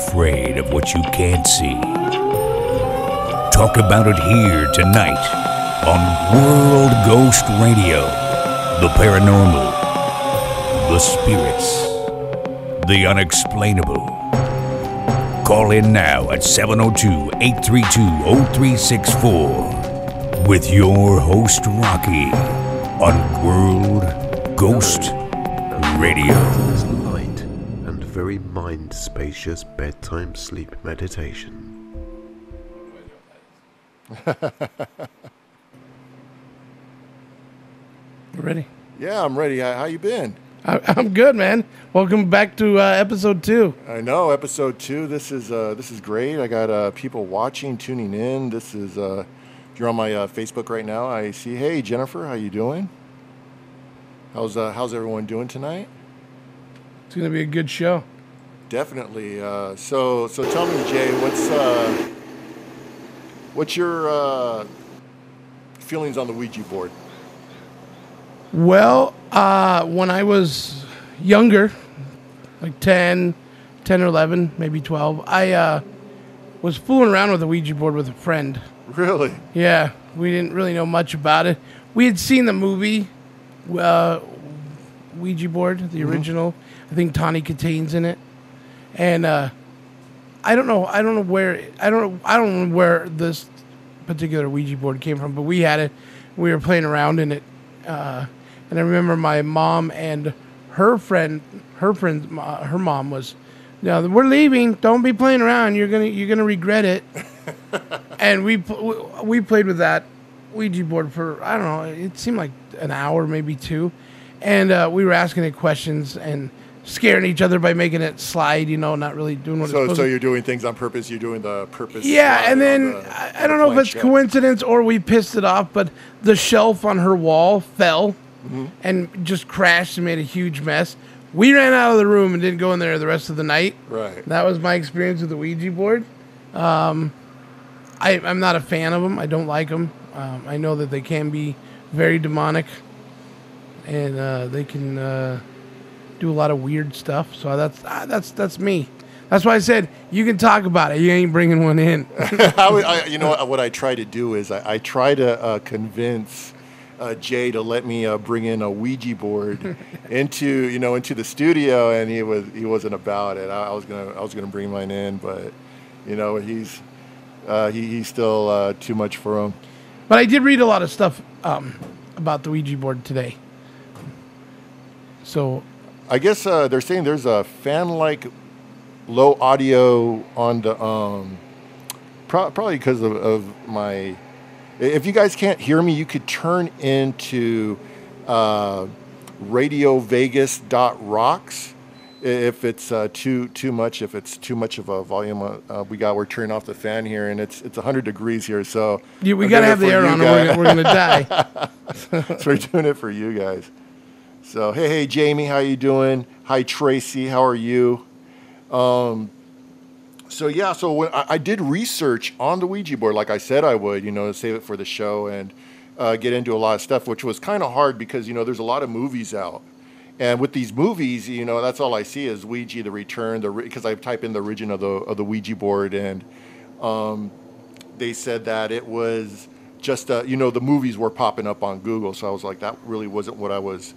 afraid of what you can't see? Talk about it here tonight on World Ghost Radio. The paranormal, the spirits, the unexplainable. Call in now at 702-832-0364 with your host Rahkee on World Ghost Radio. Light and very mind-spacious bedtime sleep meditation. Ready? Yeah, I'm ready. How you been? I'm good, man. Welcome back to episode 2. I know, episode 2. This is great. I got people watching, tuning in. This is if you're on my Facebook right now, I see. Hey, Jennifer, how you doing? How's everyone doing tonight? It's gonna be a good show. Definitely. So tell me, Jay, what's your feelings on the Ouija board? Well, when I was younger, like 10 or 11, maybe 12, I was fooling around with a Ouija board with a friend. Really? Yeah, we didn't really know much about it. We had seen the movie Ouija board, the original. I think Tawny Kitane's in it, and I don't know where this particular Ouija board came from, but we had it. We were playing around in it. And I remember my mom and her mom was, "No, we're leaving. Don't be playing around. You're gonna regret it." And we played with that Ouija board for, I don't know, it seemed like an hour, maybe 2, and we were asking it questions and scaring each other by making it slide. Not really doing what it's supposed to. So you're doing things on purpose. You're doing the purpose. Yeah, and then I don't know if it's coincidence or we pissed it off, but the shelf on her wall fell. And just crashed and made a huge mess. We ran out of the room and didn't go in there the rest of the night. Right. That was my experience with the Ouija board. I'm not a fan of them. I don't like them. I know that they can be very demonic, and they can do a lot of weird stuff. So that's me. That's why I said you can talk about it. You ain't bringing one in. What I try to do is I try to convince Jay to let me bring in a Ouija board into the studio, and he wasn't about it. I was gonna bring mine in, but he's still too much for him. But I did read a lot of stuff about the Ouija board today. So I guess they're saying there's a fan-like low audio on the probably because of my. If you guys can't hear me, you could turn into radiovegas.rocks if it's too much. If it's too much of a volume, we're turning off the fan here, and it's 100 degrees here. So we gotta have the air on, or we're gonna die. So we're doing it for you guys. So hey, Jamie, how you doing? Hi, Tracy, how are you? So when I did research on the Ouija board, like I said I would, save it for the show and get into a lot of stuff, which was kind of hard because, there's a lot of movies out. And with these movies, that's all I see is Ouija, The Return, because I type in the origin of the Ouija board, and they said that it was just, the movies were popping up on Google. So I was like, that really wasn't what I was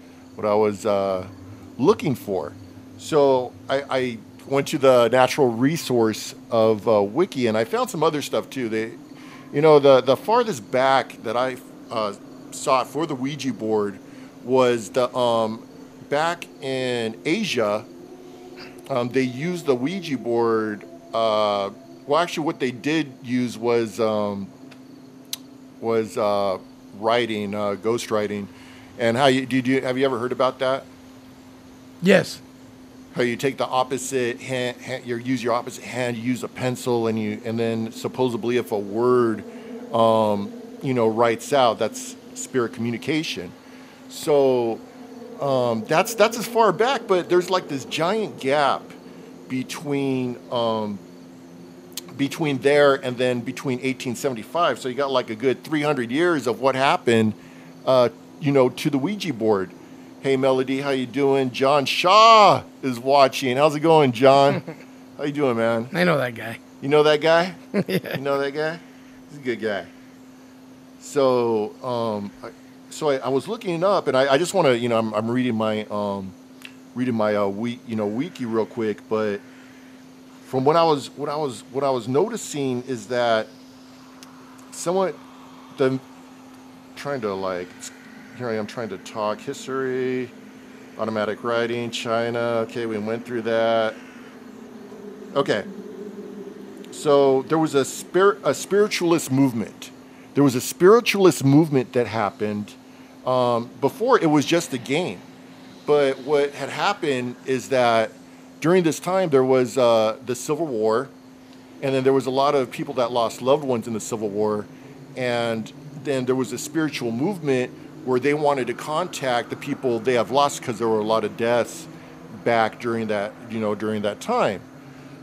looking for. So I went to the natural resource of Wiki, and I found some other stuff too. The farthest back that I saw for the Ouija board was the back in Asia. They used the Ouija board. Actually, what they did use was writing, ghost writing, and have you ever heard about that? Yes. How you take the opposite hand, you use your opposite hand, you use a pencil, and then supposedly if a word, writes out, that's spirit communication. So that's as far back, but there's like this giant gap between there and then between 1875. So you got like a good 300 years of what happened, to the Ouija board. Hey, Melody, how you doing? John Shaw is watching. How's it going, John? How you doing, man? I know that guy. You know that guy? Yeah. You know that guy? He's a good guy. So, I was looking it up, and I just want to, I'm reading my wiki real quick, but from what I was noticing is that trying to like, here I am trying to talk history, automatic writing, China. Okay, we went through that. Okay. So there was a spiritualist movement. There was a spiritualist movement that happened. Before it was just a game. But what had happened is that during this time there was the Civil War, and then there was a lot of people that lost loved ones in the Civil War, and then there was a spiritual movement where they wanted to contact the people they have lost because there were a lot of deaths back during that time.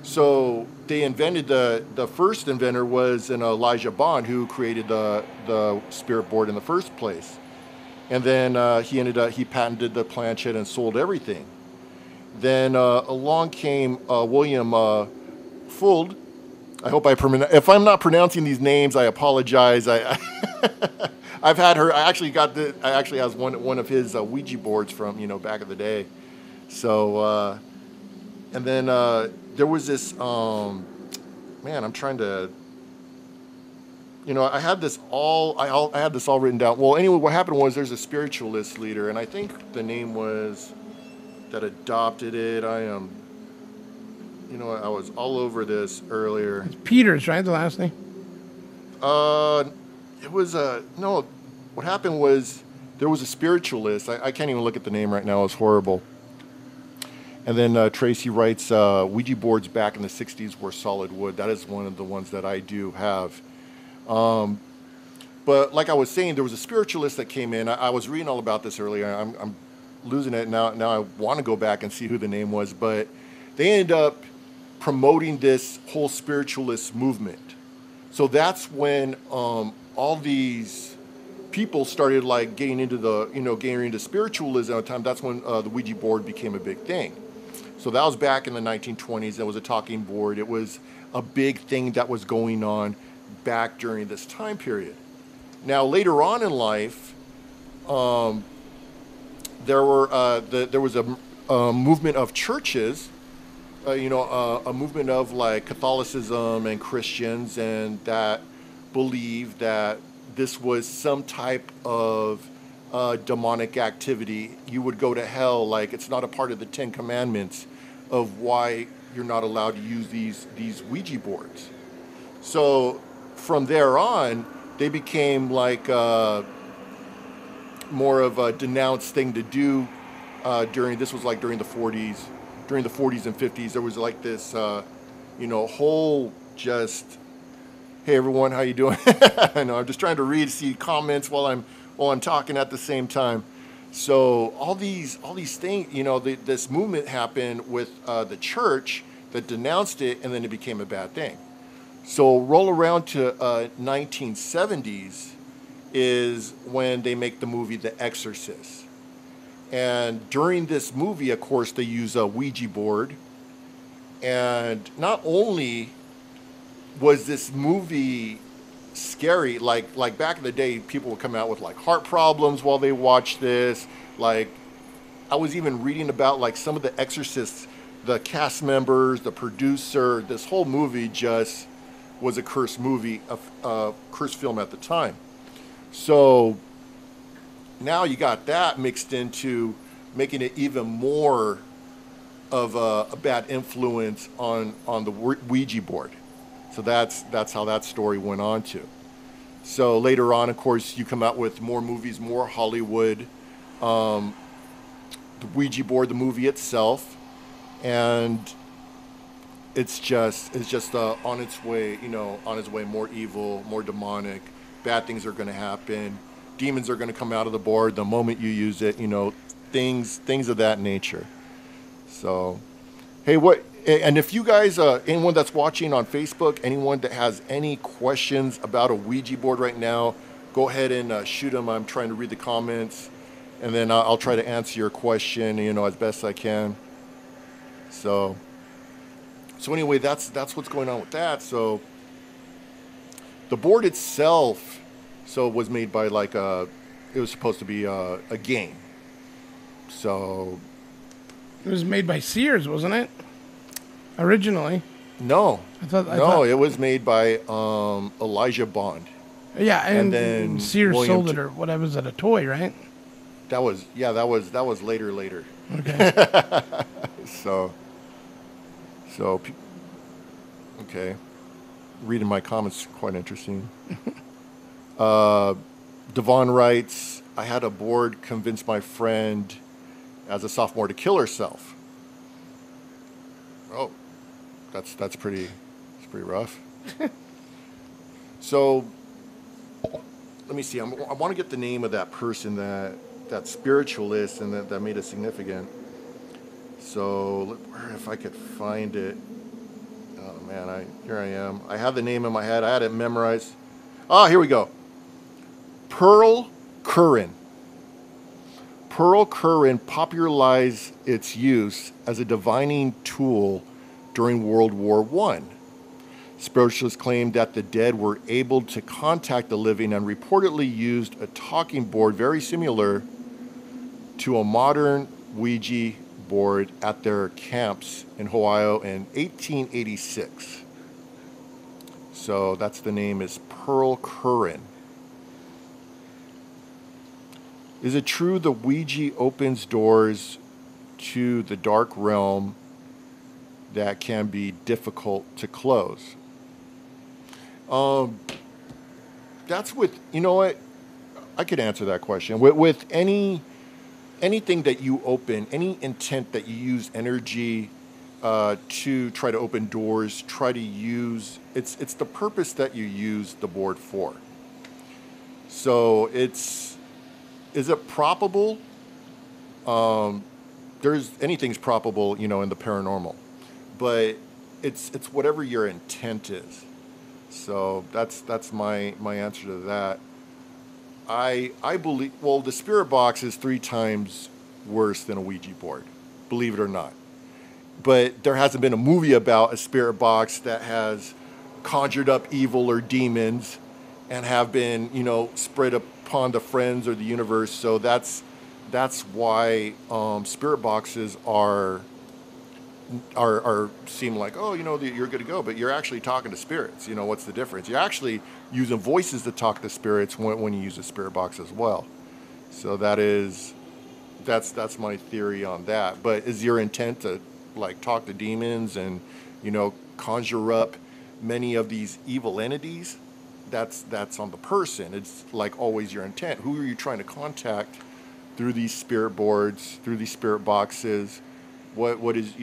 So they invented the first inventor was an Elijah Bond, who created the spirit board in the first place. And then he patented the planchette and sold everything. Then along came William Fuld. I hope if I'm not pronouncing these names, I apologize. I've had her. I actually has one of his Ouija boards from back in the day. So and then there was this man. I'm trying to. I had this all written down. Well, anyway, what happened was there's a spiritualist leader, and I think the name was that adopted it. I was all over this earlier. It's Peters, right? The last name? It was no. What happened was there was a spiritualist. I can't even look at the name right now. It's horrible. And then Tracy writes, Ouija boards back in the 60s were solid wood. That is one of the ones that I do have. But like I was saying, there was a spiritualist that came in. I was reading all about this earlier. I'm losing it now. Now I want to go back and see who the name was. But they ended up promoting this whole spiritualist movement. So that's when all these people started like getting into spiritualism at the time. That's when the Ouija board became a big thing. So that was back in the 1920s. There was a talking board. It was a big thing that was going on back during this time period. Now later on in life, there was a movement of churches, a movement of like Catholicism and Christians, and that believed that this was some type of demonic activity. You would go to hell. Like it's not a part of the 10 Commandments of why you're not allowed to use these Ouija boards. So from there on, they became like more of a denounced thing to do during the 40s. During the 40s and 50s, there was like this, whole just, hey everyone, how you doing? I know I'm just trying to see comments while I'm talking at the same time. So all these things, this movement happened with the church that denounced it, and then it became a bad thing. So roll around to 1970s is when they make the movie The Exorcist. And during this movie, of course, they use a Ouija board. And not only was this movie scary, like back in the day, people would come out with like heart problems while they watched this. Like I was even reading about like some of the Exorcists, the cast members, the producer. This whole movie just was a cursed movie, a cursed film at the time. So now you got that mixed into making it even more of a bad influence on the Ouija board. So that's how that story went on to. So later on, of course, you come out with more movies, more Hollywood, the Ouija board, the movie itself, and it's just on its way, more evil, more demonic. Bad things are going to happen. Demons are going to come out of the board the moment you use it. Things of that nature. So, hey, and if you guys, anyone that's watching on Facebook, anyone that has any questions about a Ouija board right now, go ahead and shoot them. I'm trying to read the comments, and then I'll try to answer your question, as best I can. So, So anyway, that's what's going on with that. So the board itself, was made by like it was supposed to be a game. So It was made by Sears, wasn't it? Originally. no, I thought it was made by Elijah Bond. Yeah, and then Sears William sold it, or whatever. Was it a toy, right? That was later. Okay. So okay. Reading my comments quite interesting. Devon writes, I had a board convince my friend as a sophomore to kill herself. Oh, that's pretty rough. So let me see. I want to get the name of that person, that spiritualist, and that made it significant. So if I could find it. Oh man, here I am. I have the name in my head. I had it memorized. Here we go. Pearl Curran. Pearl Curran popularized its use as a divining tool during World War I. Spiritualists claimed that the dead were able to contact the living and reportedly used a talking board very similar to a modern Ouija board at their camps in Ohio in 1886. So that's the name is Pearl Curran. Is it true the Ouija opens doors to the dark realm that can be difficult to close? That's with, you know what? I could answer that question. With anything that you open, any intent that you use energy to try to open doors, try to use, it's the purpose that you use the board for. So is it probable? Anything's probable, in the paranormal, but it's whatever your intent is. So that's my answer to that. I believe, the spirit box is 3 times worse than a Ouija board, believe it or not. But there hasn't been a movie about a spirit box that has conjured up evil or demons and have been, spread upon the friends or the universe. So that's why spirit boxes are seem like, you're good to go, but you're actually talking to spirits. What's the difference? You're actually using voices to talk to spirits when you use a spirit box as well. So that's my theory on that. But is your intent to talk to demons and conjure up many of these evil entities? That's on the person. It's always your intent. Who are you trying to contact through these spirit boards, through these spirit boxes? What is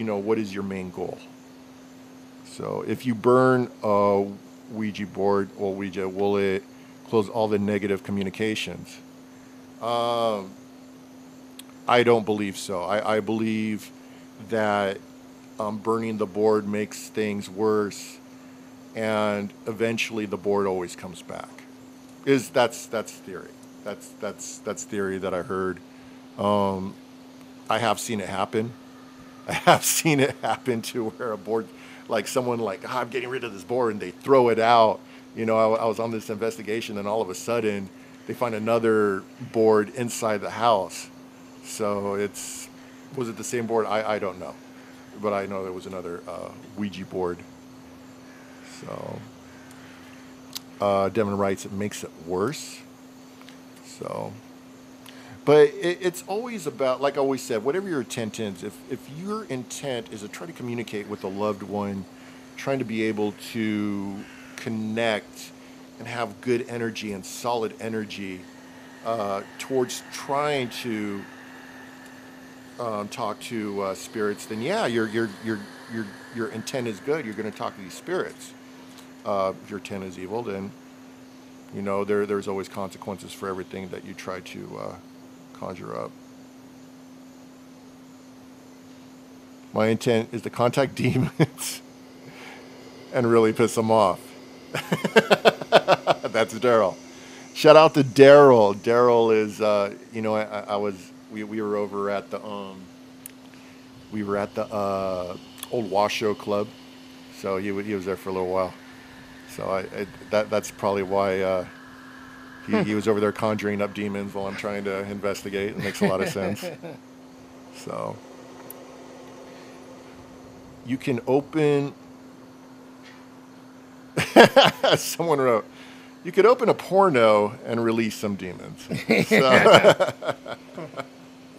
your main goal? So if you burn a Ouija board or Ouija, will it close all the negative communications? I don't believe so. I believe that burning the board makes things worse, and eventually the board always comes back. That's theory. That's theory that I heard. I have seen it happen. I have seen it happen to where a board, someone I'm getting rid of this board, and they throw it out. I was on this investigation, and all of a sudden they find another board inside the house. So was it the same board? I don't know, but I know there was another Ouija board. So Devin writes, it makes it worse. So. But it's always about, like I always said, whatever your intent is, if your intent is to try to communicate with a loved one, trying to be able to connect and have good energy and solid energy towards trying to talk to spirits, then yeah, your intent is good. You're going to talk to these spirits. If your intent is evil, then there's always consequences for everything that you try to conjure up. My intent is to contact demons and really piss them off. That's Daryl. Shout out to Daryl. Daryl is, we were over at the, old Washoe Club, So he was there for a little while. So that's probably why he was over there conjuring up demons while I'm trying to investigate. It makes a lot of sense. So you can open. Someone wrote, you could open a porno and release some demons. So,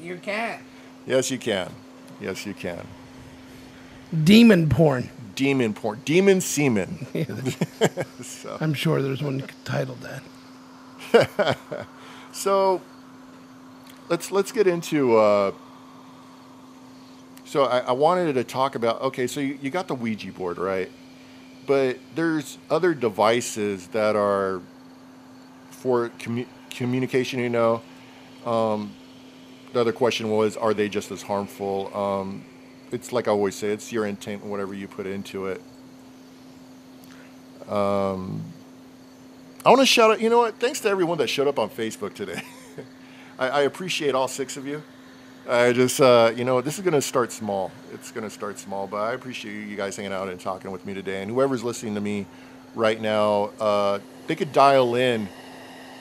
You can. yes, you can. Yes, you can. Demon porn. Demon porn. Demon semen. So. I'm sure there's one titled that. So let's get into. So I wanted to talk about. Okay, so you got the Ouija board, right? But there's other devices that are for communication. The other question was, are they just as harmful? It's like I always say, it's your intent and whatever you put into it. I want to shout out, you know what? Thanks to everyone that showed up on Facebook today. I appreciate all 6 of you. I just, this is going to start small. It's going to start small, but I appreciate you guys hanging out and talking with me today. And whoever's listening to me right now, they could dial in.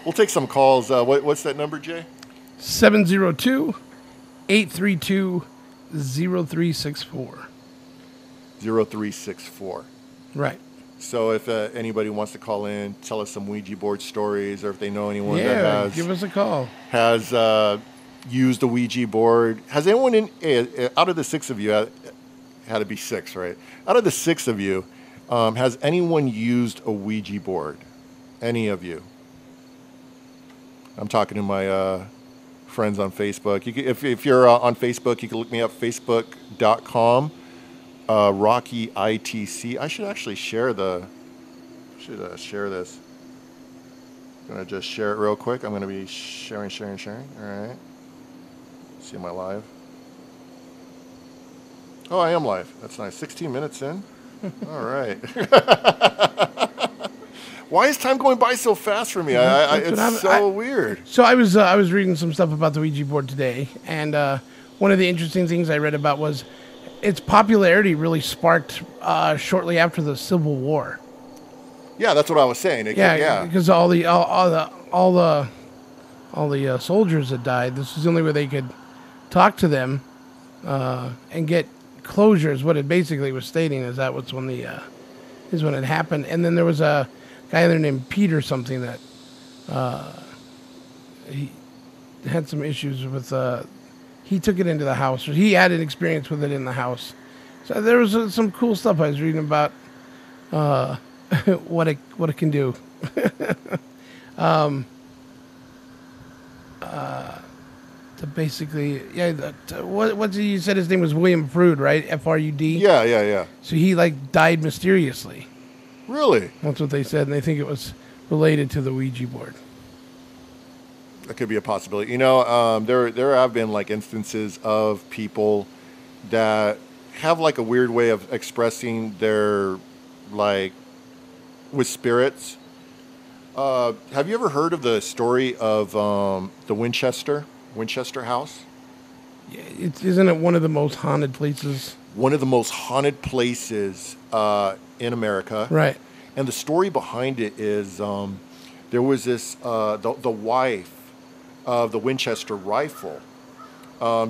We'll take some calls. What's that number, Jay? 702-832-0364. 0364. Right. So if anybody wants to call in, tell us some Ouija board stories, or if they know anyone that give us a call. has used a Ouija board. Has anyone out of the 6 of you, had to be 6, right? Out of the 6 of you, has anyone used a Ouija board? Any of you? I'm talking to my friends on Facebook. You can, if you're on Facebook, you can look me up, facebook.com, Rahkee ITC. I should actually share share this. I'm going to just share it real quick. I'm going to be sharing. All right. See, am I live? Oh, I am live. That's nice. 16 minutes in. All right. Why is time going by so fast for me? It's so weird. So I was reading some stuff about the Ouija board today, and one of the interesting things I read about was its popularity really sparked shortly after the Civil War. Yeah, that's what I was saying. Because all the soldiers that died, this was the only way they could talk to them and get closure. Is what it basically was stating. Is that what's when it happened? And then there was a guy there named Peter something that he had some issues with. He took it into the house. Or he had an experience with it in the house. So there was some cool stuff I was reading about what it can do. To basically, what you said his name was William Frood, right? F-R-U-D? Yeah. So he died mysteriously. Really? That's what they said, and they think it was related to the Ouija board. That could be a possibility. There have been instances of people that have a weird way of expressing their with spirits. Have you ever heard of the story of the Winchester house? Yeah, isn't it one of the most haunted places? One of the most haunted places in America. Right. And the story behind it is there was this the wife of the Winchester rifle.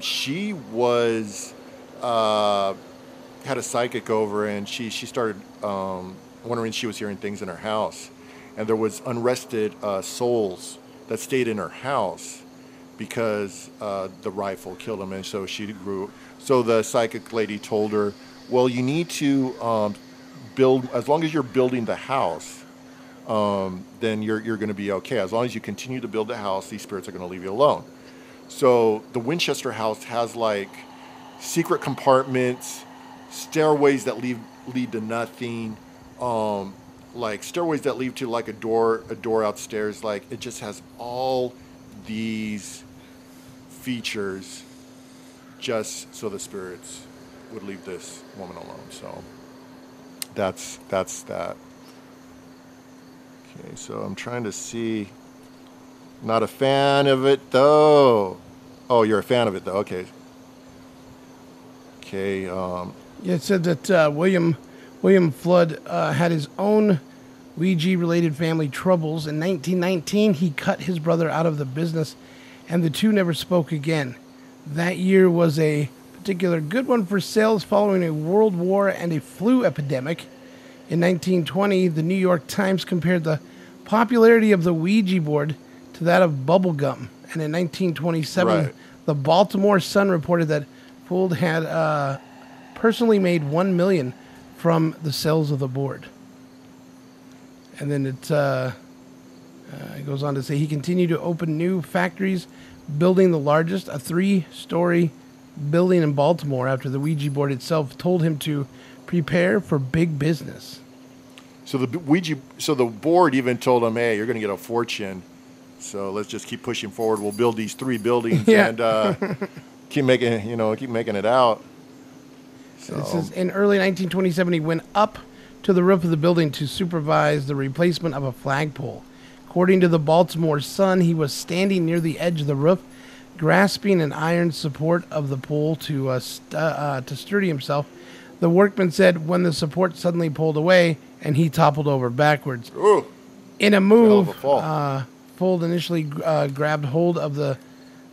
She was had a psychic over, and she started wondering she was hearing things in her house, and there was unrested souls that stayed in her house because the rifle killed them, and so she grew. So the psychic lady told her, "Well, you need to build, as long as you're building the house, then you're going to be okay. As long as you continue to build the house, these spirits are going to leave you alone." So the Winchester house has secret compartments, stairways that lead to nothing, stairways that lead to a door outstairs. It just has all these features just so the spirits would leave this woman alone. So that's that. Okay, so I'm trying to see. Not a fan of it, though. Oh, you're a fan of it, though. Okay. Okay. Yeah, it said that William William Flood had his own Ouija-related family troubles. In 1919, he cut his brother out of the business, and the two never spoke again. That year was a particular good one for sales following a world war and a flu epidemic. In 1920, the New York Times compared the popularity of the Ouija board to that of bubble gum. And in 1927, the Baltimore Sun reported that Fould had personally made $1 million from the sales of the board. And then it goes on to say he continued to open new factories, building the largest, a 3-story building in Baltimore, after the Ouija board itself told him to prepare for big business. So the board even told him, "Hey, you're going to get a fortune. So let's just keep pushing forward. We'll build these 3 buildings and keep making it out." So. This is in early 1927. He went up to the roof of the building to supervise the replacement of a flagpole. According to the Baltimore Sun, he was standing near the edge of the roof, grasping an iron support of the pole to sturdy himself. The workman said when the support suddenly pulled away and he toppled over backwards. Ooh, in a move, Fould initially grabbed hold of the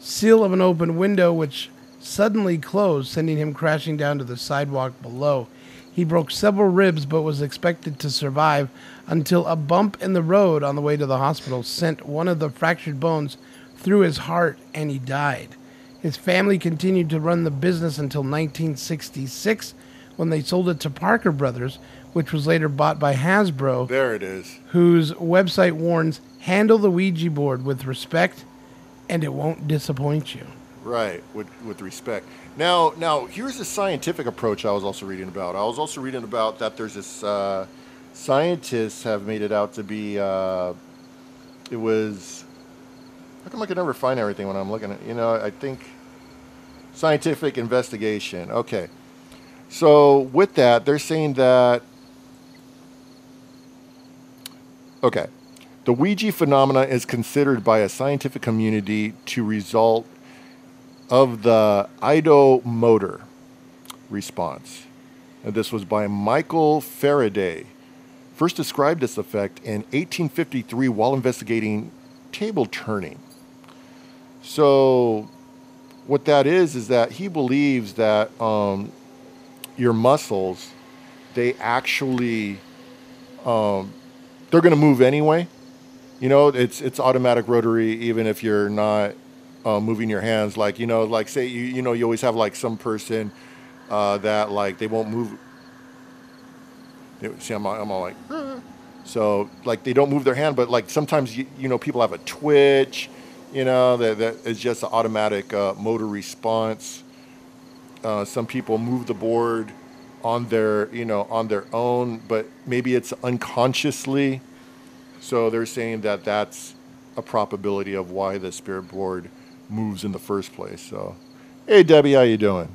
sill of an open window, which suddenly closed, sending him crashing down to the sidewalk below. He broke several ribs, but was expected to survive until a bump in the road on the way to the hospital sent one of the fractured bones through his heart, and he died. His family continued to run the business until 1966, when they sold it to Parker Brothers, which was later bought by Hasbro. There it is. Whose website warns, handle the Ouija board with respect, and it won't disappoint you. Right, with respect. Now, here's a scientific approach I was also reading about. I was also reading about that there's this, scientists have made it out to be, how come I can never find everything when I'm looking at, I think, scientific investigation. Okay. So with that, they're saying that, okay, the Ouija phenomena is considered by a scientific community to result of the ido-motor response. And this was by Michael Faraday. First described this effect in 1853 while investigating table turning. So what that is that he believes that your muscles, they actually, they're going to move anyway. It's automatic rotary even if you're not moving your hands. Like, like say, you always have like some person that like they won't move. See, I'm all like, so like they don't move their hand, but like sometimes, people have a twitch, that is just an automatic motor response. Some people move the board on their own, but maybe it's unconsciously. So they're saying that that's a probability of why the spirit board moves in the first place. So, hey Debbie, how you doing?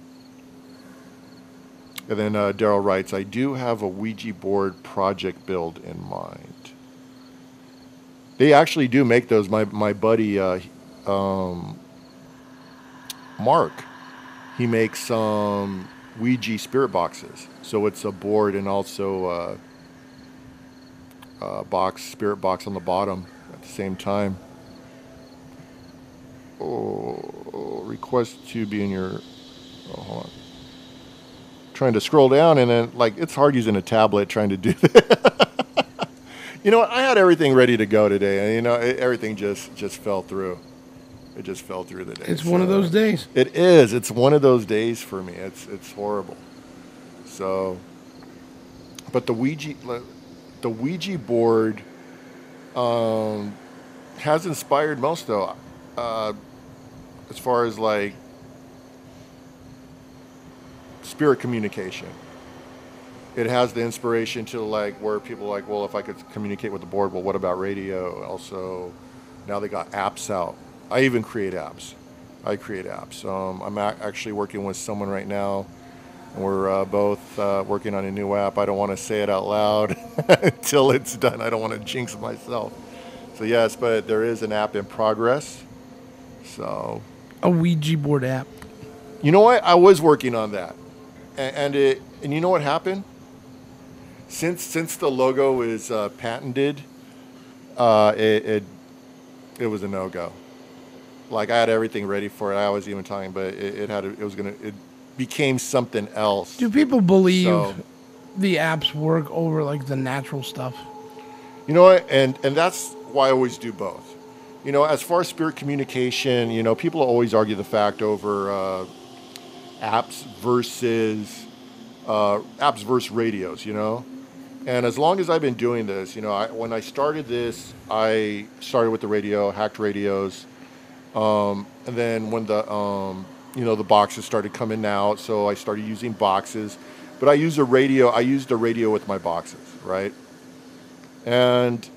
And then Daryl writes, I do have a Ouija board project build in mind. They actually do make those. My buddy Mark, he makes some Ouija spirit boxes. So it's a board and also spirit box on the bottom at the same time. Request to be in your... hold on. Trying to scroll down and then, like, it's hard using a tablet trying to do that. You know what? I had everything ready to go today, and, everything just fell through. It just fell through the day. It's one of those days. It is. It's one of those days for me. It's horrible. So, but the Ouija board has inspired most, though, as far as like spirit communication. It has the inspiration to like where people are like, well, if I could communicate with the board, well, what about radio? Also, now they got apps out. I even create apps. I create apps. I'm actually working with someone right now, and we're both working on a new app. I don't want to say it out loud until it's done. I don't want to jinx myself. So yes, but there is an app in progress. So a Ouija board app. You know what? I was working on that, and you know what happened? since the logo is patented, it was a no-go. Like, I had everything ready for it. I was even talking, but it became something else. Do people believe So, the apps work over like the natural stuff? you know what? And that's why I always do both. You know, as far as spirit communication, you know, people always argue the fact over apps versus radios, you know? And as long as I've been doing this, you know, when I started this, I started with the radio, hacked radios. And then when the boxes started coming out, so I started using boxes. But I used a radio with my boxes, right? And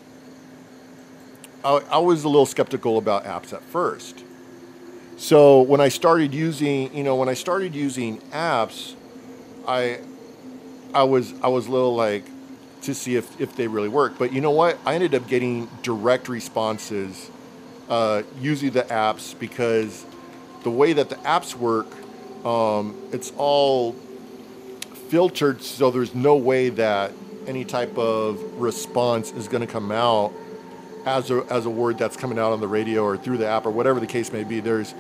I was a little skeptical about apps at first. So when I started using apps, I was a little like to see if they really work. But you know what? I ended up getting direct responses using the apps, because the way that the apps work, it's all filtered, so there's no way that any type of response is going to come out as a word that's coming out on the radio or through the app or whatever the case may be. There's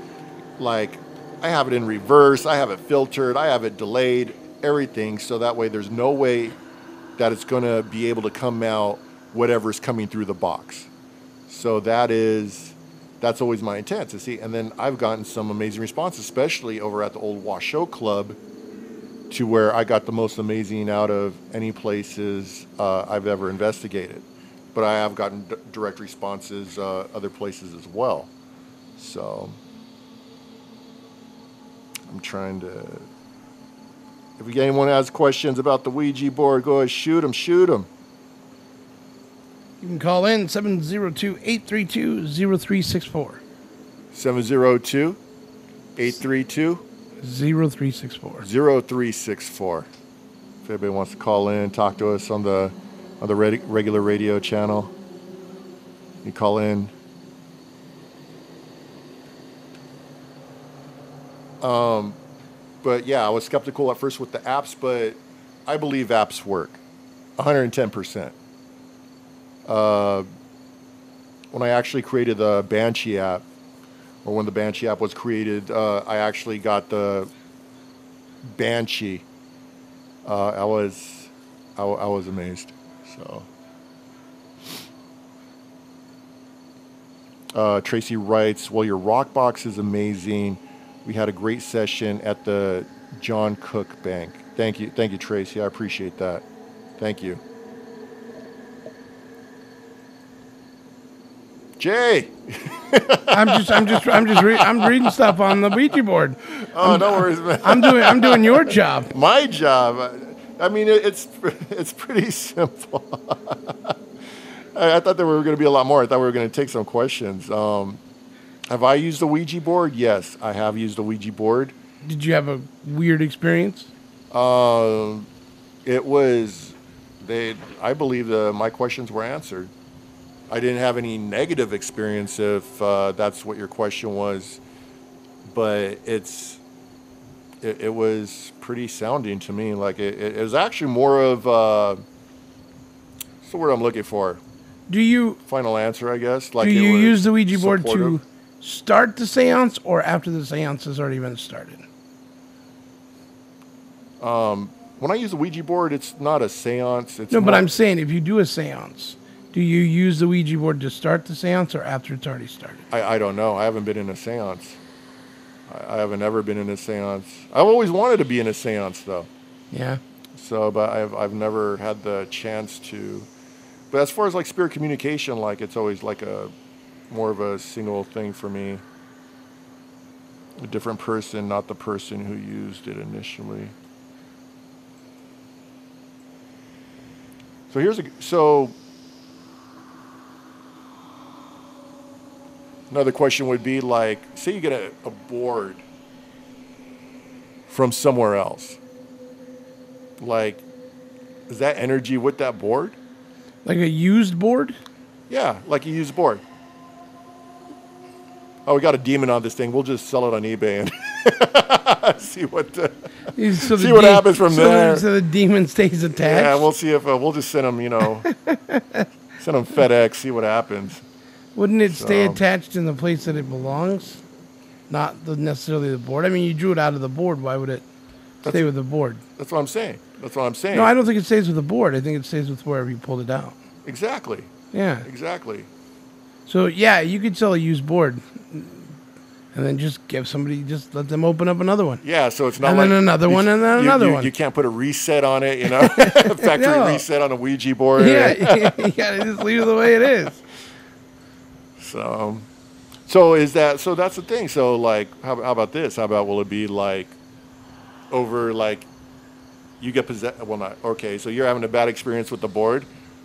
like, I have it in reverse, I have it filtered, I have it delayed, everything, so that way there's no way that it's going to be able to come out whatever's coming through the box. So that's always my intent to see. And then I've gotten some amazing responses, especially over at the old Washoe Club, to where I got the most amazing out of any places I've ever investigated. But I have gotten direct responses other places as well. So I'm trying to... If anyone has questions about the Ouija board, go ahead, shoot them. You can call in 702-832-0364. 702-832 0364. 0364. If anybody wants to call in, talk to us on the regular radio channel, you call in. But yeah, I was skeptical at first with the apps, but I believe apps work 110%. When I actually created the Banshee app, or when the Banshee app was created, I actually got the Banshee. I was amazed. So, Tracy writes, "Well, your rock box is amazing. We had a great session at the John Cook Bank." Thank you, Tracy. I appreciate that. Thank you. Jay. I'm reading stuff on the Ouija board. Oh, no worries, man. I'm doing your job. My job. I mean, it's pretty simple. I thought there were going to be a lot more. I thought we were going to take some questions. Have I used the Ouija board? Yes, I have used the Ouija board. Did you have a weird experience? It was, I believe my questions were answered. I didn't have any negative experience, if that's what your question was, but it was pretty sounding to me. Like it was actually more of what's the word I'm looking for? Final answer, I guess. Like, do you use the Ouija board to start the seance or after the seance has already been started? When I use the Ouija board, it's not a seance. But I'm saying, if you do a seance, do you use the Ouija board to start the seance or after it's already started? I don't know. I haven't been in a seance. I haven't ever been in a seance. I've always wanted to be in a seance, though. Yeah. So, but I've never had the chance to. But as far as like spirit communication, like it's always like more of a single thing for me. A different person, not the person who used it initially. So another question would be like, say you get a board from somewhere else. Like, is that energy with that board? Like a used board? Yeah, like a used board. oh, we got a demon on this thing. We'll just sell it on eBay and see what happens from there. So the demon stays attached. Yeah, we'll see if we'll just send them, send them FedEx, see what happens. Wouldn't it stay attached in the place that it belongs? Not necessarily the board. I mean, you drew it out of the board. Why would it stay with the board? That's what I'm saying. No, I don't think it stays with the board. I think it stays with wherever you pulled it out. Exactly. Yeah. Exactly. So, yeah, you could sell a used board and then just just let them open up another one. Yeah, so it's not and then another one and then another one. You can't put a reset on it, factory reset on a Ouija board. Yeah, you got to just leave it the way it is. So that's the thing. So, like, how about this? How about, will it be like over, like, you get possessed? Well, not okay. So you're having a bad experience with the board.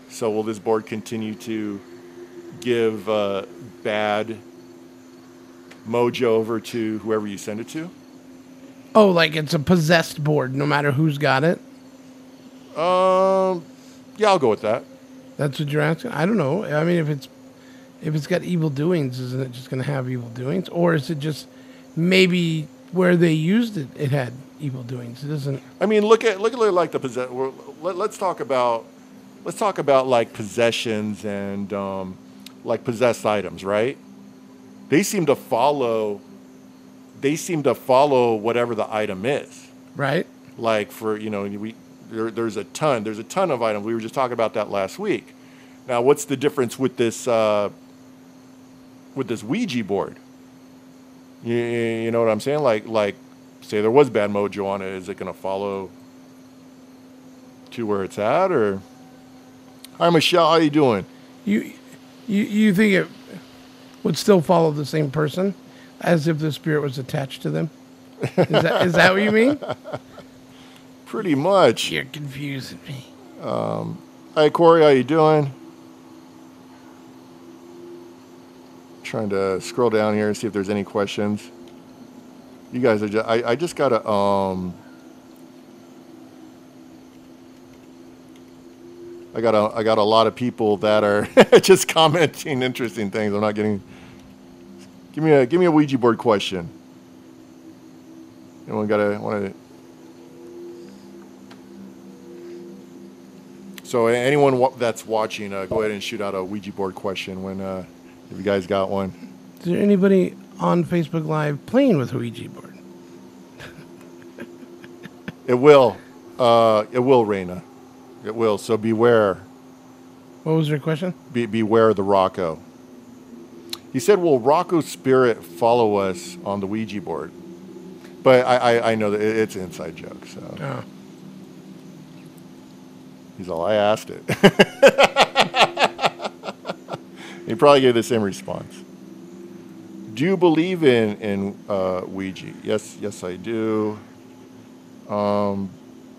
So will this board continue to give bad mojo over to whoever you send it to? Oh, like it's a possessed board, no matter who's got it. Yeah, I'll go with that. That's what you're asking. I don't know. I mean, if it's got evil doings, isn't it just going to have evil doings, or is it just maybe where they used it, it had evil doings? It doesn't. I mean, look at like the possess. Let's talk about like possessions and like possessed items, right? They seem to follow whatever the item is, right? Like for there's a ton of items. We were just talking about that last week. Now, what's the difference with this Ouija board? You know what I'm saying? Like say there was bad mojo on it, is it going to follow to where it's at? Or hi, Michelle, how you doing? You think it would still follow the same person as if the spirit was attached to them? Is that what you mean? Pretty much. You're confusing me. Hi, Corey, how you doing? Trying to scroll down here and see if there's any questions. You guys are just, I just gotta I got a lot of people that are just commenting interesting things. I'm not getting. Give me a Ouija board question. Anyone want to? So anyone that's watching, go ahead and shoot out a Ouija board question when if you guys got one. Is there anybody on Facebook Live playing with a Ouija board? It will, Raina. It will. So beware. What was your question? Beware the Rocco. He said, "Will Rocco's spirit follow us on the Ouija board?" But I know that it's an inside joke. So. Oh. He's all, I asked it. He probably gave the same response. Do you believe in Ouija? Yes, I do.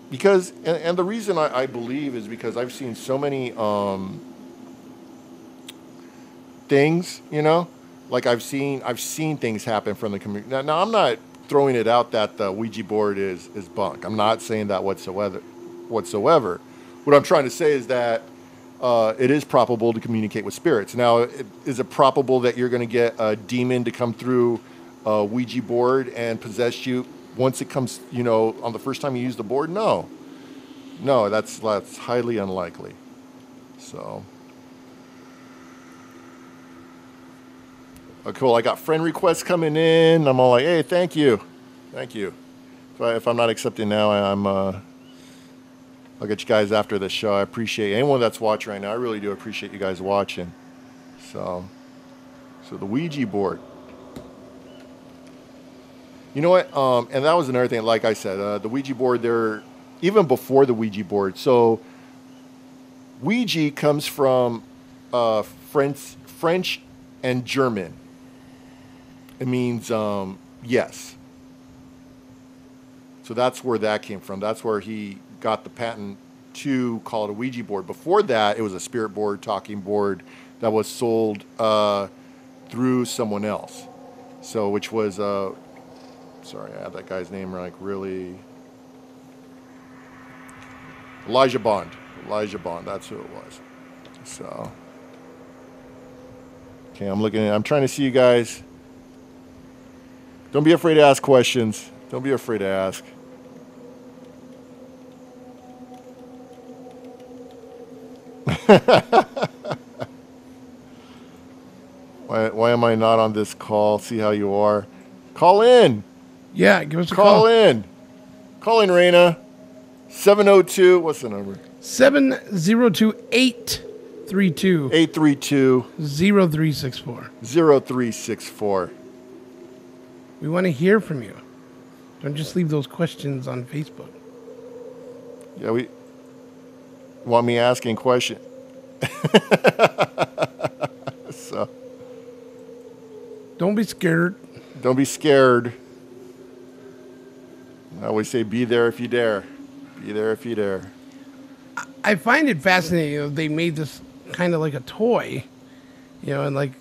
Because, and the reason I believe is because I've seen so many things, like I've seen things happen from the community. Now I'm not throwing it out that the Ouija board is bunk. I'm not saying that whatsoever. What I'm trying to say is that it is probable to communicate with spirits. Now, is it probable that you're going to get a demon to come through a Ouija board and possess you once it comes, on the first time you use the board? No, that's highly unlikely. So, cool. I got friend requests coming in. I'm all like, hey, thank you. If I'm not accepting now, I'll get you guys after the show. I appreciate anyone that's watching right now. I really do appreciate you guys watching. So the Ouija board. You know what? And that was another thing. Like I said, the Ouija board. Even before the Ouija board. So Ouija comes from French and German. It means yes. So that's where that came from. That's where he got the patent to call it a Ouija board. Before that, it was a spirit board, talking board that was sold through someone else. So, which was, sorry, I had that guy's name really. Elijah Bond, that's who it was. So, okay, I'm trying to see you guys Don't be afraid to ask questions. Don't be afraid to ask. Why am I not on this call? See how you are. Call in. Yeah, give us a Call call. in. Call in, Raina. 702. What's the number? 702-832 832 0364. 0364. We want to hear from you. Don't just leave those questions on Facebook. Yeah, we want me asking questions. So Don't be scared. don't be scared. I always say, be there if you dare. Be there if you dare. I find it fascinating. You know, they made this kind of like a toy, you know, and like,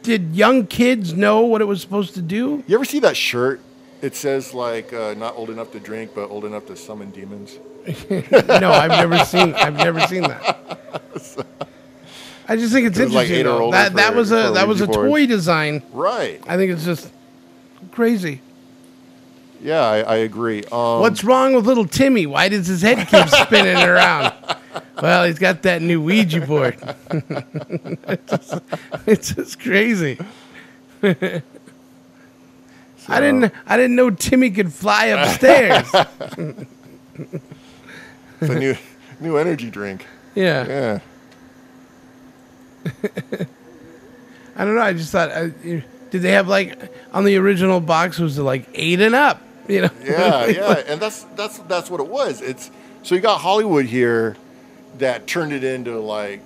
did young kids know what it was supposed to do? You ever see that shirt? It says like not old enough to drink, but old enough to summon demons. No, I've never seen that. I just think it's It was like interesting 8 or though. older That was for a Ouija boards. toy design. Right. I think it's just crazy. Yeah, I agree. What's wrong with little Timmy? Why does his head keep spinning around? Well, he's got that new Ouija board. It's just crazy. I didn't know Timmy could fly upstairs. It's a new energy drink. Yeah. Yeah. I don't know. I just thought, did they have like on the original box was it like 8 and up? You know? Yeah, and that's what it was. It's so you got Hollywood here that turned it into like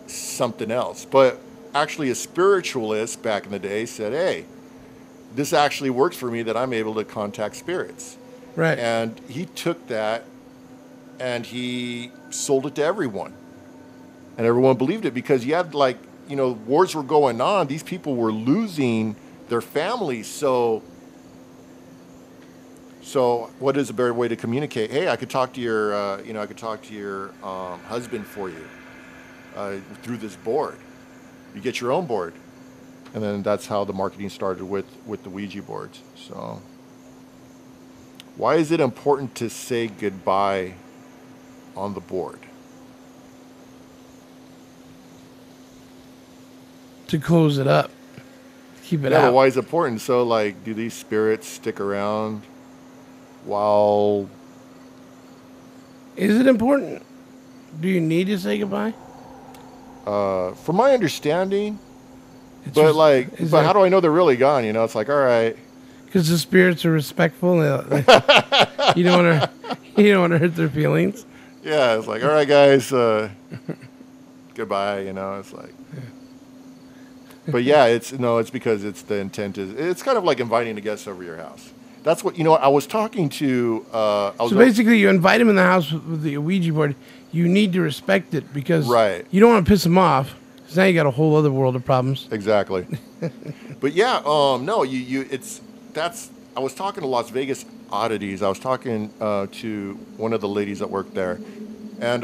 something else. But actually, a spiritualist back in the day said, "Hey, this actually works for me that I'm able to contact spirits." Right. And he took that and he sold it to everyone, and everyone believed it because you had like wars were going on. These people were losing their families, So what is a better way to communicate? Hey, I could talk to your, husband for you through this board. You get your own board, and then that's how the marketing started with the Ouija boards. So, why is it important to say goodbye on the board? To close it up, keep it Yeah, out. but why is it important? So, like, do these spirits stick around while? Is it important? Do you need to say goodbye? From my understanding, It's but just- how do I know they're really gone? It's like, all right, Because the spirits are respectful. You don't want to hurt their feelings. yeah, it's like, all right, guys, goodbye. It's like, but yeah, it's because the intent it's kind of like inviting a guest over your house. That's what I was talking to. So basically, you invite them in the house with the Ouija board. You need to respect it because Right. you don't want to piss them off. Because now you got a whole other world of problems. Exactly. But yeah, no, I was talking to Las Vegas Oddities. I was talking to one of the ladies that worked there, and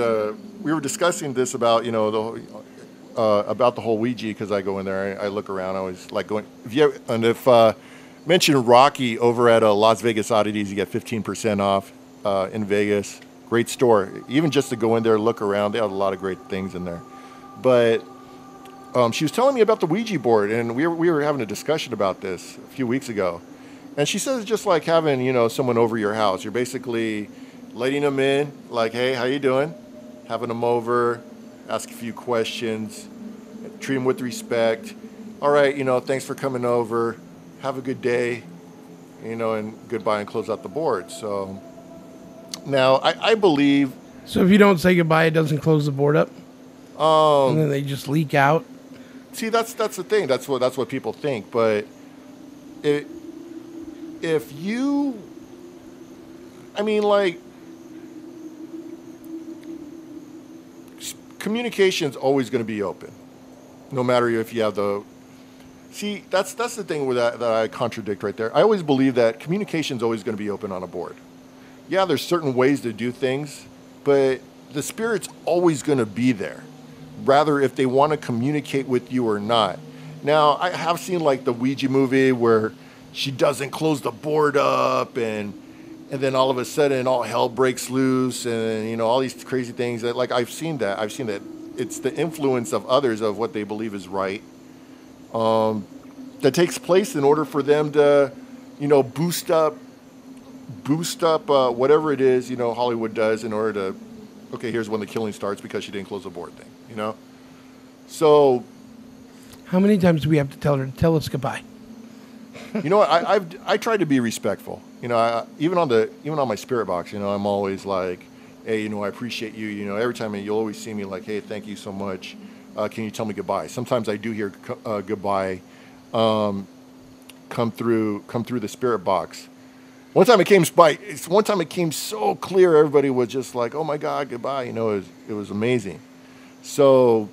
we were discussing this about about the whole Ouija because I go in there, I look around, I always like going. If mention Rahkee over at Las Vegas Oddities, you get 15% off in Vegas. Great store. Even just to go in there, look around, they have a lot of great things in there. But she was telling me about the Ouija board, and we were having a discussion about this a few weeks ago. And she says it's just like having someone over your house. You're basically letting them in, like, hey, how you doing? Having them over, ask a few questions, treat them with respect. All right, thanks for coming over. Have a good day, and goodbye, and close out the board. So now I believe. So if you don't say goodbye, it doesn't close the board up, and then they just leak out. See, that's the thing. That's what people think. But if you, communication's always going to be open, no matter if you have the. See, that's the thing with that I contradict right there. I always believe that communication's always going to be open on a board. Yeah, there's certain ways to do things, but the spirit's always going to be there, rather if they want to communicate with you or not. Now, I have seen like the Ouija movie where she doesn't close the board up, and then all of a sudden all hell breaks loose, and all these crazy things that, like, I've seen that it's the influence of others of what they believe is right, that takes place in order for them to boost up whatever it is Hollywood does in order to, okay, here's when the killing starts because she didn't close the board thing, so How many times do we have to tell her to tell us goodbye? you know what, I try to be respectful, even on my spirit box, I'm always like, hey, I appreciate you, every time you'll always see me like, hey, thank you so much, can you tell me goodbye? Sometimes I do hear goodbye come through the spirit box. One time it came so clear, everybody was just like, oh my God, goodbye, it was amazing. So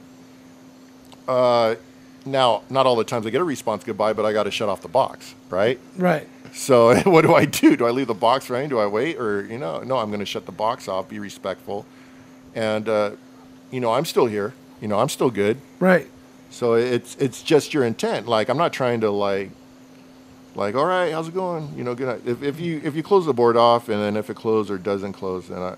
now, not all the times I get a response goodbye, but I got to shut off the box, right? Right. So what do I do? Do I leave the box running? Do I wait? Or, no, I'm going to shut the box off, be respectful. And, I'm still here. I'm still good. Right. So it's just your intent. Like, I'm not trying to, like, all right, how's it going? Good night. If you close the board off, and then if it closes or doesn't close, then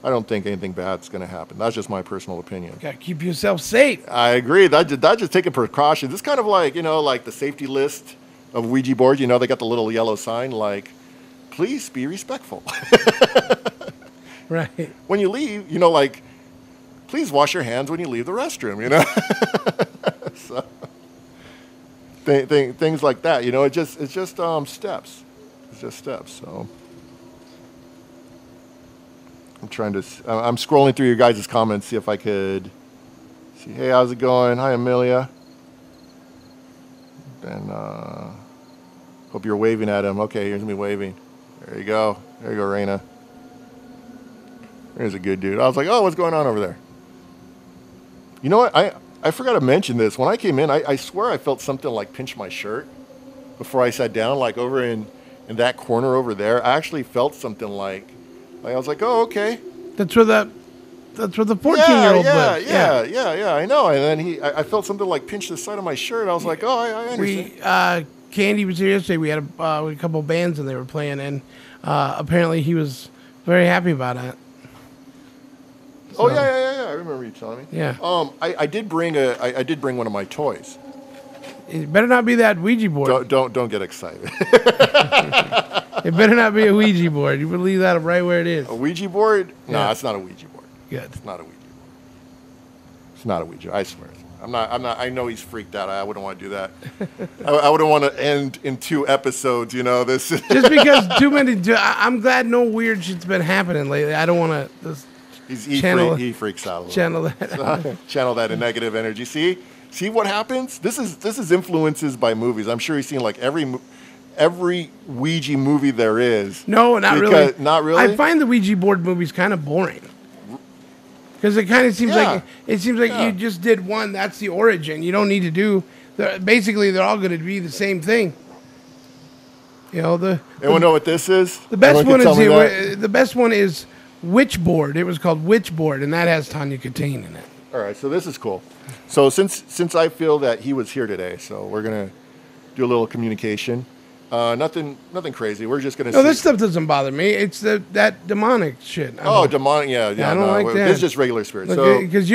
I don't think anything bad's going to happen. That's just my personal opinion. Got to keep yourself safe. I agree. That just taking precautions. It's kind of like, like the safety list of Ouija boards. They got the little yellow sign like, please be respectful. Right. When you leave, like, please wash your hands when you leave the restroom, So, things like that, it's just steps. It's just steps, so. I'm scrolling through your guys' comments, see if I could see. Hey, how's it going? Hi, Amelia. And hope you're waving at him. Okay, here's me waving. There you go, Raina. There's a good dude. I was like, oh, what's going on over there? You know what? I forgot to mention this. When I came in, I swear I felt something like pinch my shirt before I sat down, like over in that corner over there. I actually felt something like I was like, oh, okay. That's where the 14-year-old lives. Yeah, I know. And then I felt something like pinch the side of my shirt. I was like, oh, I understand. Candy was here yesterday. We had a couple bands and they were playing, and apparently he was very happy about it. So, oh yeah. I remember you telling me. Yeah. I did bring one of my toys. It better not be that Ouija board. Don't get excited. It better not be a Ouija board. You would leave that right where it is. A Ouija board? Yeah. No, it's not a Ouija board. Good. It's not a Ouija board. It's not a Ouija. I swear. I'm not. I know he's freaked out. I wouldn't want to do that. I wouldn't want to end in 2 episodes. This. Just because too many. I'm glad no weird shit's been happening lately. I don't want to. He freaks out a little. Channel that. Channel that in negative energy. See what happens? This is influences by movies. I'm sure he's seen like every Ouija movie there is. No, not really. Not really. I find the Ouija board movies kind of boring. Because it kind of seems like you just did one. That's the origin. You don't need to do. Basically, they're all going to be the same thing. Anyone know what this is? The best one is here. The best one is Witchboard. It was called Witchboard, and that has Tanya Katane in it. All right, so this is cool. So since I feel that he was here today, so we're gonna do a little communication. Nothing crazy. We're just gonna. No, this stuff doesn't bother me. It's that demonic shit. Demonic. Yeah. I don't like that. This is just regular spirits. Because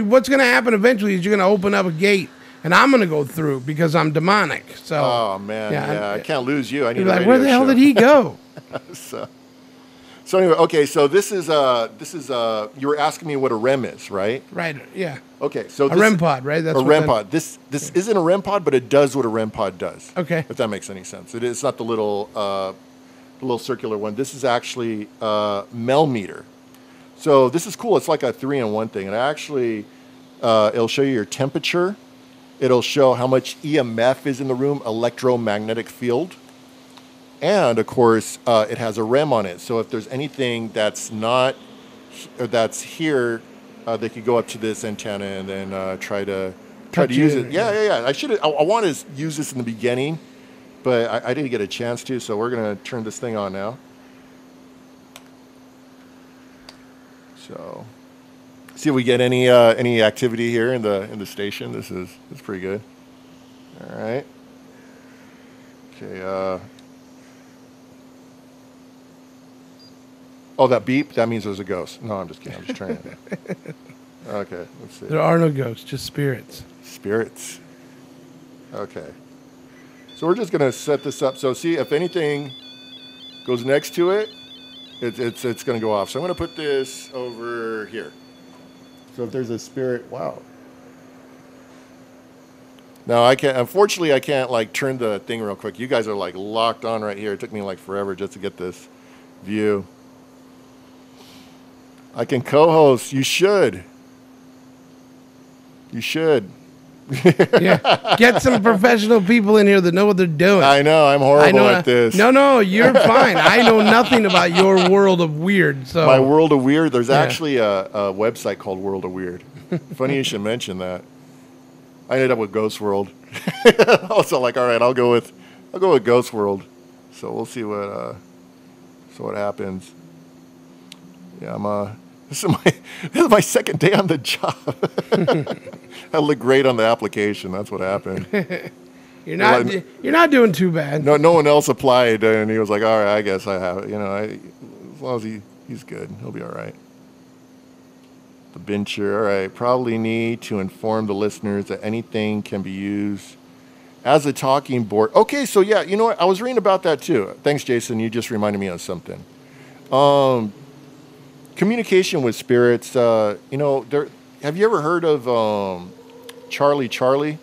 what's gonna happen eventually is you're gonna open up a gate, and I'm gonna go through because I'm demonic. So. Oh man, yeah. I can't lose you. I need. You're like, where the hell did he go? So anyway, okay. So this is you were asking me what a REM is, right? Right. Yeah. Okay. So a REM pod, right? That's a REM pod. This isn't a REM pod, but it does what a REM pod does. Okay. If that makes any sense. It's not the little circular one. This is actually Mel meter. So this is cool. It's like a 3-in-1 thing, and actually it'll show you your temperature. It'll show how much EMF is in the room, electromagnetic field. And of course, it has a REM on it. So if there's anything that's here, they could go up to this antenna and then try to use it. Yeah. I want to use this in the beginning, but I didn't get a chance to. So we're gonna turn this thing on now. So see if we get any activity here in the station. This is pretty good. All right. Okay. Oh, that beep? That means there's a ghost. No, I'm just kidding. I'm just trying to. Okay, let's see. There are no ghosts, just spirits. Spirits. Okay. So we're just going to set this up. So see, if anything goes next to it, it's going to go off. So I'm going to put this over here. So if there's a spirit, wow. No, I can't. Unfortunately, I can't like turn the thing real quick. You guys are like locked on right here. It took me like forever just to get this view. I can co-host. You should. You should. Yeah, get some professional people in here that know what they're doing. I know. I'm horrible at this. No, you're fine. I know nothing about your world of weird. So my world of weird. There's actually a website called World of Weird. Funny you should mention that. I ended up with Ghost World. Also, like, all right, I'll go with Ghost World. So we'll see what happens. Yeah, this is my second day on the job. I look great on the application. That's what happened. you're not doing too bad. No one else applied, and he was like, all right, I guess I have it. You know, as long as he's good, he'll be all right. The bencher, all right. Probably need to inform the listeners that anything can be used as a talking board. Okay, so yeah, you know what? I was reading about that too. Thanks, Jason. You just reminded me of something. Communication with spirits. You know, have you ever heard of Charlie?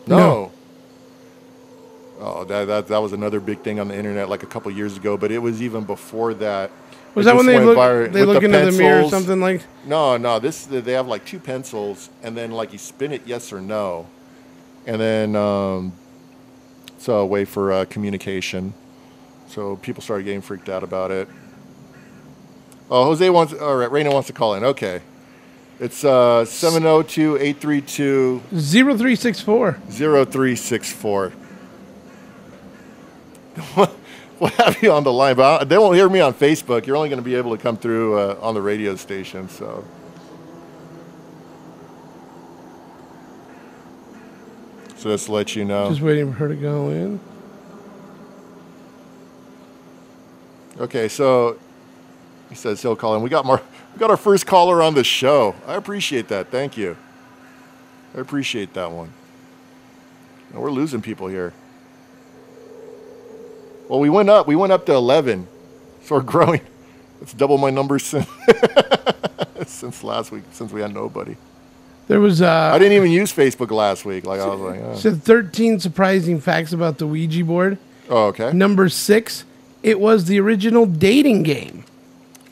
No. Oh, that was another big thing on the internet like a couple years ago, but it was even before that. Was that when they look into the mirror or something like? No. They have like two pencils, and then like you spin it yes or no, and then it's a way for communication. So people started getting freaked out about it. Oh, Jose wants. All right, Raina wants to call in. Okay, it's 702-832 0364. 0364. We'll have you on the line, but they won't hear me on Facebook. You're only going to be able to come through on the radio station. So just to let you know. Just waiting for her to go in. Okay, so he says he'll call in. We got our first caller on the show. I appreciate that. Thank you. I appreciate that one. No, we're losing people here. Well, we went up to 11, so we're growing. It's double my numbers since last week, since we had nobody. There was I didn't even use Facebook last week. Like I was like, oh. Said 13 surprising facts about the Ouija board. Oh, okay. Number 6, it was the original dating game.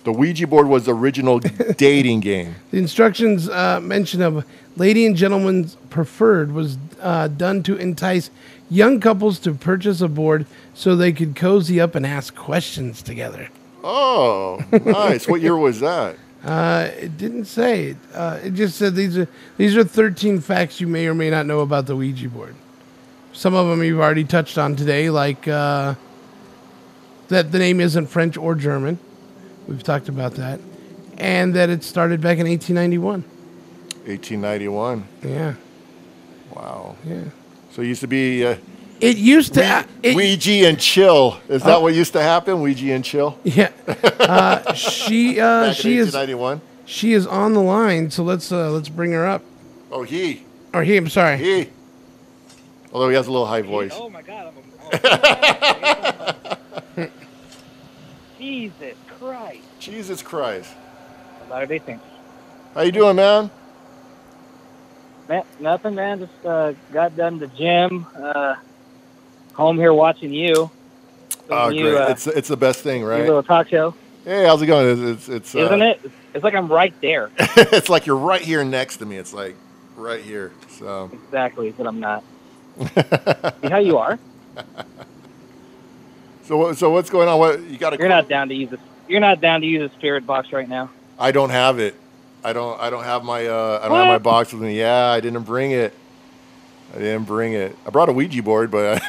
The Ouija board was the original dating game. The instructions mention of lady and gentleman's preferred was done to entice young couples to purchase a board so they could cozy up and ask questions together. Oh, nice. What year was that? It didn't say. It just said these are 13 facts you may or may not know about the Ouija board. Some of them you've already touched on today, like that the name isn't French or German. We've talked about that. And that it started back in 1891. 1891. Yeah. Wow. Yeah. So it used to be... it used to... Ouija and chill. Is that what used to happen? Ouija and chill? Yeah. She is on the line, so let's bring her up. Oh, he. Or he, I'm sorry. He. Although he has a little high voice. Oh, my God. Jesus Christ. Jesus Christ. A lot of these things. How you doing, man? Man, nothing, man. Just got done the gym. Home here watching you. Oh, great. It's the best thing, right? Your little talk show. Hey, how's it going? It's Isn't it? It's like I'm right there. It's like you're right here next to me. It's like right here. So exactly, but I'm not. See how you are? So what's going on? What you got? You're not down to use a spirit box right now. I don't have it. I don't have my have my box with me. Yeah, I didn't bring it. I brought a Ouija board, but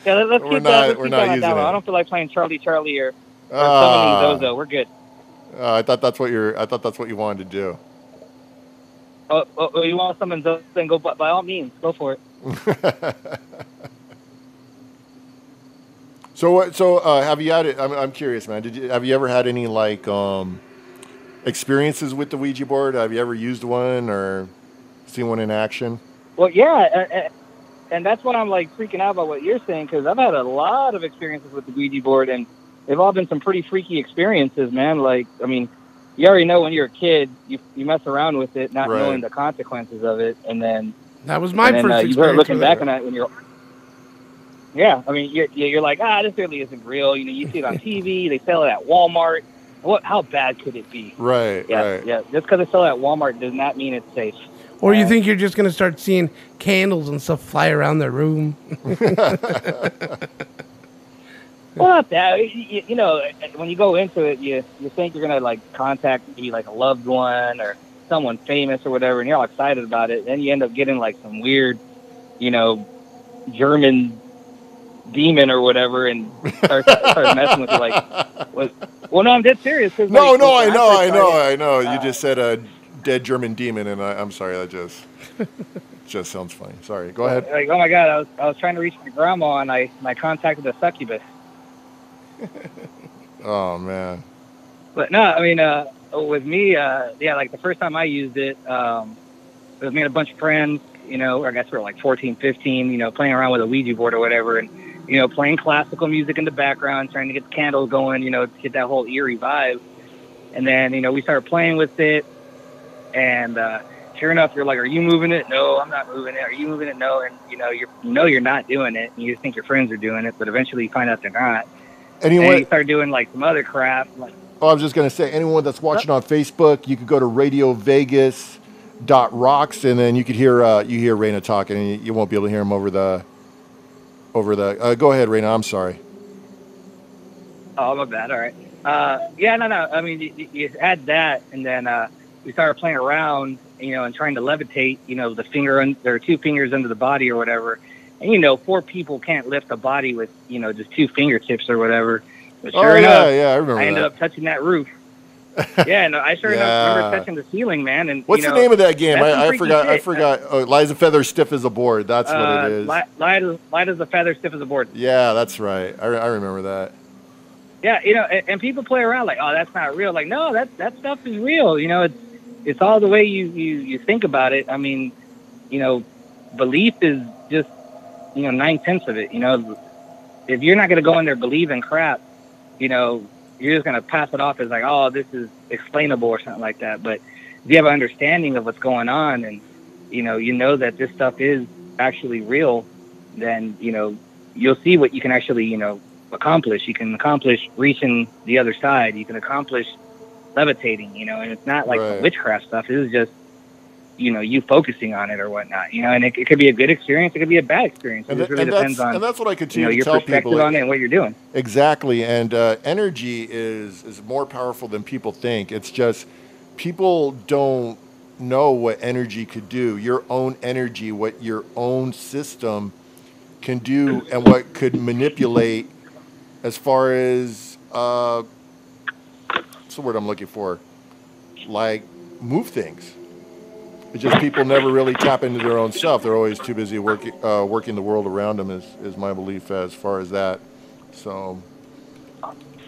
yeah, let's keep that using it. I don't feel like playing Charlie or summoning Zozo. We're good. I thought that's what you wanted to do. You want someone to then go by all means, go for it. So have you had it? I'm curious, man. Have you ever had any like experiences with the Ouija board? Have you ever used one or seen one in action? Well, yeah, and that's why I'm like freaking out about what you're saying, because I've had a lot of experiences with the Ouija board, and they've all been some pretty freaky experiences, man. Like, I mean, you already know when you're a kid, you mess around with it, not knowing the consequences of it, and then that was my first experience. You start looking back on that when you're. Yeah, I mean, you're like, this really isn't real. You know, you see it on TV. They sell it at Walmart. How bad could it be? Right. Yeah. Just because they sell it at Walmart does not mean it's safe. Or you think you're just going to start seeing candles and stuff fly around their room? Well, not that. You know, when you go into it, you think you're going to, like, contact maybe, like, a loved one or someone famous or whatever, and you're all excited about it. Then you end up getting, like, some weird, you know, German demon or whatever, and start messing with you. Like, well, no, I'm dead serious. I know. You just said a dead German demon, and I'm sorry, that just sounds funny. Sorry, go ahead. Like, oh my God, I was trying to reach my grandma, and I contacted a succubus. Oh man. But no, I mean, with me, like the first time I used it, it was me and a bunch of friends, you know, I guess we were like 14, 15, you know, playing around with a Ouija board or whatever, and, you know, playing classical music in the background, trying to get the candles going, you know, to get that whole eerie vibe. And then, you know, we started playing with it, and sure enough, you're like, are you moving it? No, I'm not moving it. Are you moving it? No. And, you know, you're not doing it, and you think your friends are doing it, but eventually you find out they're not. And you start doing, like, some other crap. Like, I was just going to say, anyone that's watching on Facebook, you could go to radiovegas.rocks, and then you could hear Raina talking, and you won't be able to hear him over the go ahead, Raina. I'm sorry. Oh, my bad. All right. Yeah, no. I mean, you had that, and then we started playing around, you know, and trying to levitate, you know, there are 2 fingers under the body or whatever. And, you know, 4 people can't lift a body with, you know, just 2 fingertips or whatever. But sure enough, I remember I ended up touching that roof. Yeah, no, I sure enough remember touching the ceiling, man. And what's the name of that game? I forgot. Oh, light as a feather, stiff as a board. That's what it is. Light as a feather, stiff as a board. Yeah, that's right. I remember that. Yeah, you know, and people play around like, oh, that's not real. Like, no, that stuff is real. You know, it's all the way you think about it. I mean, you know, belief is just, you know, 9/10 of it. You know, if you're not going to go in there believing crap, you know, you're just going to pass it off as like, oh, this is explainable or something like that. But if you have an understanding of what's going on, and, you know that this stuff is actually real, then, you know, you'll see what you can actually, you know, accomplish. You can accomplish reaching the other side. You can accomplish levitating, you know, and it's not like the witchcraft stuff. It is just, you know, you focusing on it or whatnot, you know, and it could be a good experience. It could be a bad experience. It just really depends on, and that's what I continue to tell your perspective people on it and what you're doing. Exactly. And energy is more powerful than people think. It's just people don't know what energy could do. Your own energy, what your own system can do, and what could manipulate as far as what's the word I'm looking for? Like move things. It's just people never really tap into their own stuff. They're always too busy working the world around them. Is my belief as far as that. So,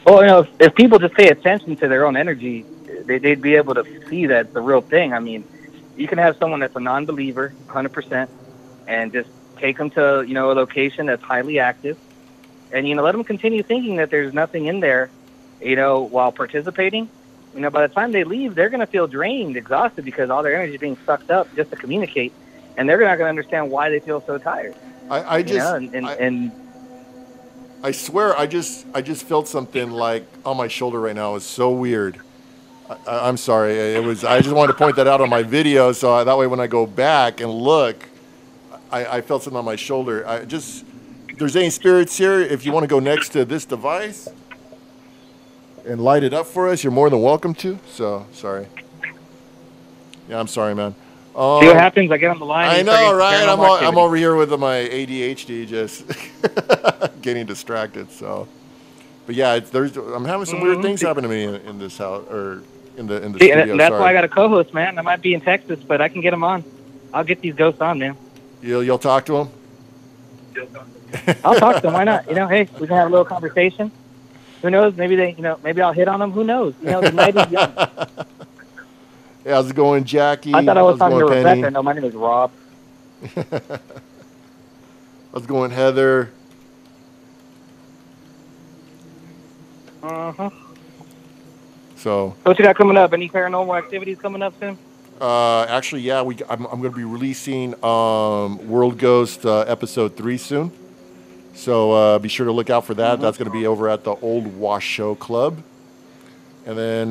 well, you know, if people just pay attention to their own energy, they'd be able to see that the real thing. I mean, you can have someone that's a non-believer, 100%, and just take them to, you know, a location that's highly active, and, you know, let them continue thinking that there's nothing in there, you know, while participating. You know, by the time they leave, they're going to feel drained, exhausted, because all their energy is being sucked up just to communicate, and they're not going to understand why they feel so tired. I swear, I just felt something like on my shoulder right now. It's so weird. I'm sorry. It was. I just wanted to point that out on my video, so that way when I go back and look, I felt something on my shoulder. If there's any spirits here, if you want to go next to this device and light it up for us, you're more than welcome to. So, sorry. Yeah, I'm sorry, man. See what happens? I get on the line. I know, right? I'm over here with my ADHD, just getting distracted. So, but yeah, I'm having some weird things happen to me in this house, or the See, studio. that's sorry. why I got a co-host, man. I might be in Texas, but I can get him on. I'll get these ghosts on, man. You'll talk to him. I'll talk to them. Why not? You know, hey, we can have a little conversation. Who knows? Maybe maybe I'll hit on them. Who knows? You know, the night is young. Hey, how's it going, Jackie? I thought I was talking to going, Rebecca. Penny? No, my name is Rob. How's it going, Heather? Uh-huh. So, What you got coming up? Any paranormal activities coming up soon? actually, yeah, I'm going to be releasing World Ghost episode 3 soon. So be sure to look out for that. That's going to be over at the Old Wash Show Club. And then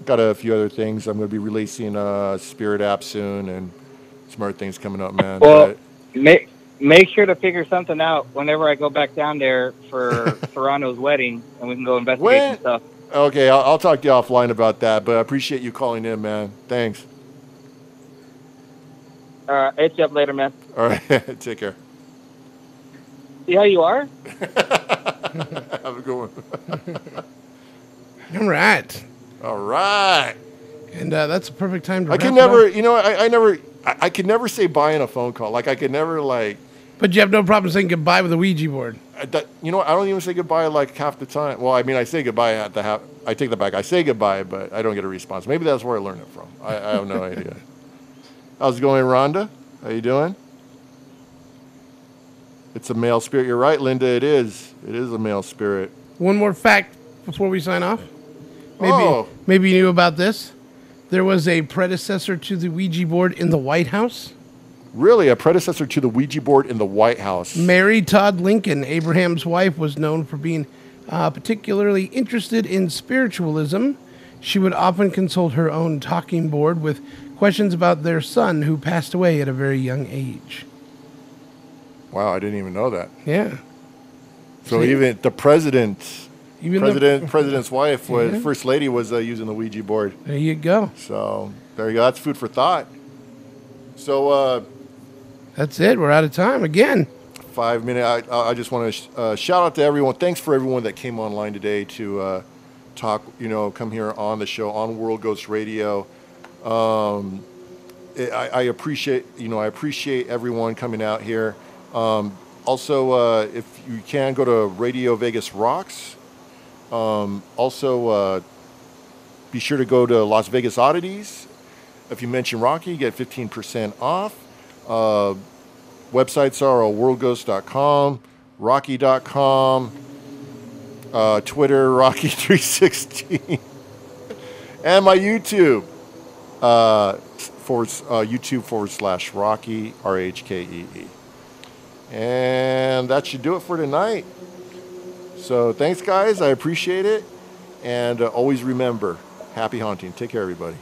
got a few other things. I'm going to be releasing a Spirit app soon and some other things coming up, man. Well, make sure to figure something out whenever I go back down there for Serrano's wedding, and we can go investigate some stuff. Okay, I'll talk to you offline about that, but I appreciate you calling in, man. Thanks. All right, hit you up later, man. All right, take care. See how you are? Have a good one. All right. All right. And that's a perfect time to I wrap can it never, up. you know, I could never say bye in a phone call. Like, I could never, like... But you have no problem saying goodbye with a Ouija board. You know what? I don't even say goodbye, like, half the time. Well, I mean, I say goodbye at the half... I take that back. I say goodbye, but I don't get a response. Maybe that's where I learned it from. I have no idea. How's it going, Rhonda? How you doing? It's a male spirit. You're right, Linda. It is. It is a male spirit. One more fact before we sign off. Oh. Maybe you knew about this. There was a predecessor to the Ouija board in the White House. Really? A predecessor to the Ouija board in the White House? Mary Todd Lincoln, Abraham's wife, was known for being particularly interested in spiritualism. She would often consult her own talking board with questions about their son who passed away at a very young age. Wow, I didn't even know that. Yeah. So See? even the president's wife, was Yeah. first lady, was using the Ouija board. There you go. So there you go. That's food for thought. So That's it. We're out of time again. 5 minutes. I just want to shout out to everyone. Thanks for everyone that came online today to talk. You know, come here on the show on World Ghost Radio. I appreciate everyone coming out here. Also, if you can, go to Radio Vegas Rocks. Also, be sure to go to Las Vegas Oddities. If you mention Rahkee, you get 15% off. Websites are worldghost.com, Rahkee.com, Twitter, Rahkee316, and my YouTube, YouTube/Rahkee, RHKEE. And that should do it for tonight. So thanks, guys. I appreciate it. And always remember, happy haunting. Take care, everybody.